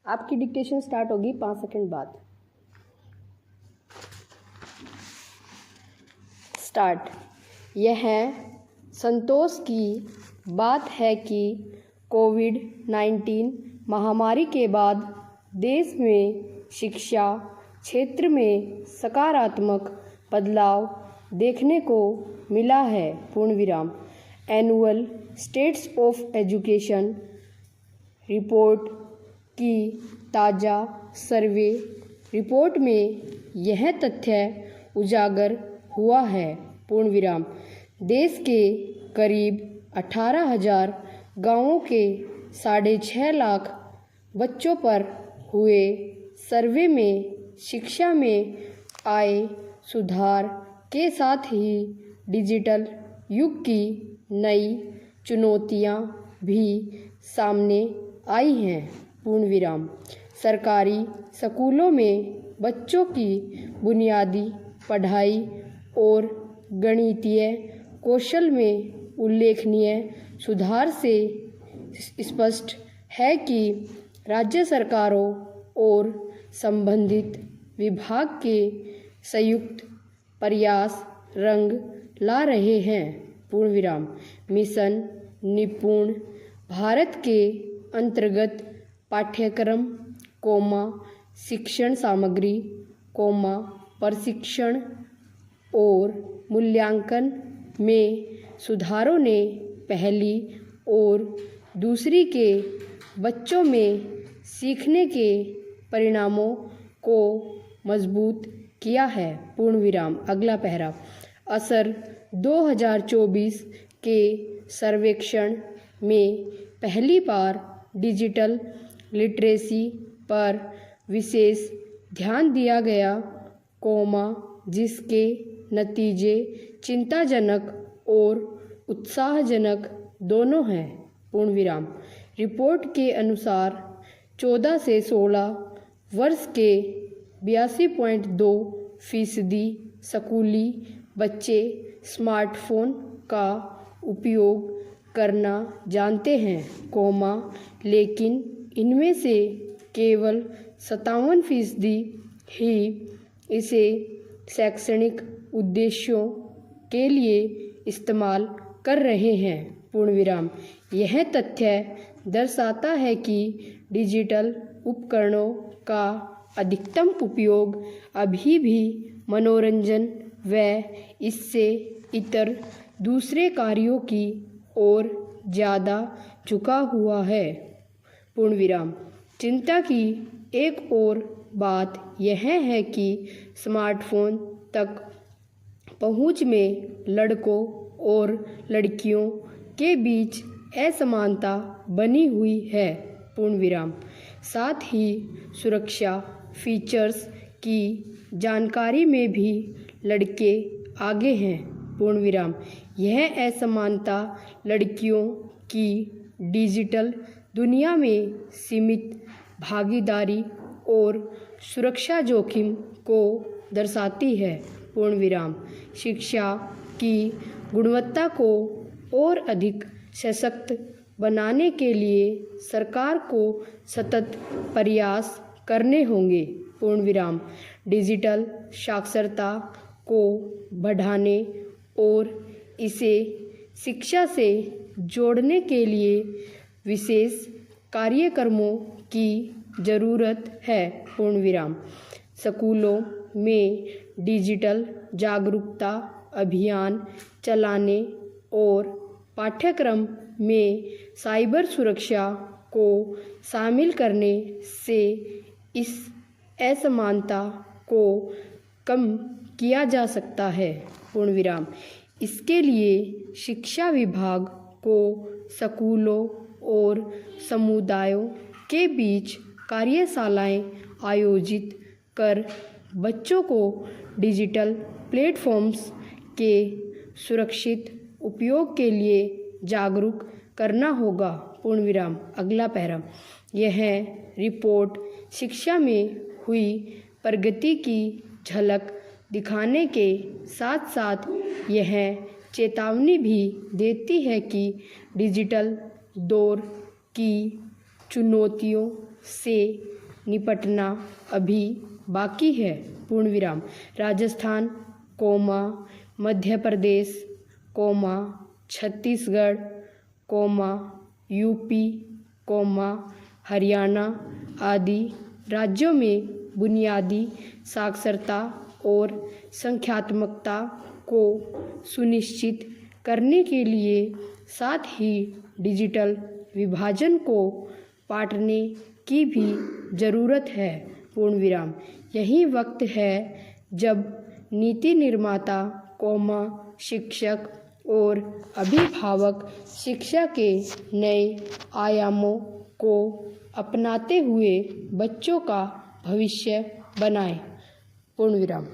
आपकी dictation start होगी 5 second बाद। स्टार्ट। यह संतोष की बात है कि कोविड-19 महामारी के बाद देश में शिक्षा क्षेत्र में सकारात्मक बदलाव देखने को मिला है। पूर्ण विराम। Annual states of education report की ताज़ा सर्वे रिपोर्ट में यह तथ्य उजागर हुआ है। पूर्ण विराम। देश के करीब 18,000 गाँवों के 6.5 लाख बच्चों पर हुए सर्वे में शिक्षा में आए सुधार के साथ ही डिजिटल युग की नई चुनौतियां भी सामने आई हैं। पूर्ण विराम। सरकारी स्कूलों में बच्चों की बुनियादी पढ़ाई और गणितीय कौशल में उल्लेखनीय सुधार से स्पष्ट है कि राज्य सरकारों और संबंधित विभाग के संयुक्त प्रयास रंग ला रहे हैं। पूर्ण विराम। मिशन निपुण भारत के अंतर्गत पाठ्यक्रम, शिक्षण सामग्री, प्रशिक्षण और मूल्यांकन में सुधारों ने पहली और दूसरी के बच्चों में सीखने के परिणामों को मजबूत किया है। पूर्ण विराम। अगला पैरा। असर 2024 के सर्वेक्षण में पहली बार डिजिटल लिटरेसी पर विशेष ध्यान दिया गया, जिसके नतीजे चिंताजनक और उत्साहजनक दोनों हैं। पूर्ण विराम। रिपोर्ट के अनुसार 14 से 16 वर्ष के 82.2% स्कूली बच्चे स्मार्टफोन का उपयोग करना जानते हैं, लेकिन इनमें से केवल 57% ही इसे शैक्षणिक उद्देश्यों के लिए इस्तेमाल कर रहे हैं। पूर्ण विराम। यह तथ्य दर्शाता है कि डिजिटल उपकरणों का अधिकतम उपयोग अभी भी मनोरंजन व इससे इतर दूसरे कार्यों की ओर ज़्यादा झुका हुआ है। पूर्ण विराम। चिंता की एक और बात यह है कि स्मार्टफोन तक पहुंच में लड़कों और लड़कियों के बीच असमानता बनी हुई है। पूर्ण विराम। साथ ही सुरक्षा फीचर्स की जानकारी में भी लड़के आगे हैं। पूर्ण विराम। यह असमानता लड़कियों की डिजिटल दुनिया में सीमित भागीदारी और सुरक्षा जोखिम को दर्शाती है। पूर्ण विराम। शिक्षा की गुणवत्ता को और अधिक सशक्त बनाने के लिए सरकार को सतत प्रयास करने होंगे। पूर्ण विराम। डिजिटल साक्षरता को बढ़ाने और इसे शिक्षा से जोड़ने के लिए विशेष कार्यक्रमों की ज़रूरत है। पूर्ण विराम। स्कूलों में डिजिटल जागरूकता अभियान चलाने और पाठ्यक्रम में साइबर सुरक्षा को शामिल करने से इस असमानता को कम किया जा सकता है। पूर्ण विराम। इसके लिए शिक्षा विभाग को स्कूलों और समुदायों के बीच कार्यशालाएं आयोजित कर बच्चों को डिजिटल प्लेटफॉर्म्स के सुरक्षित उपयोग के लिए जागरूक करना होगा। पूर्ण विराम। अगला पैरा। यह रिपोर्ट शिक्षा में हुई प्रगति की झलक दिखाने के साथ साथ यह चेतावनी भी देती है कि डिजिटल दौर की चुनौतियों से निपटना अभी बाकी है, पूर्ण विराम। राजस्थान, मध्य प्रदेश, छत्तीसगढ़, यूपी, हरियाणा आदि राज्यों में बुनियादी साक्षरता और संख्यात्मकता को सुनिश्चित करने के लिए, साथ ही डिजिटल विभाजन को पाटने की भी ज़रूरत है, पूर्ण विराम। यही वक्त है जब नीति निर्माता, शिक्षक और अभिभावक शिक्षा के नए आयामों को अपनाते हुए बच्चों का भविष्य बनाएं, पूर्ण विराम।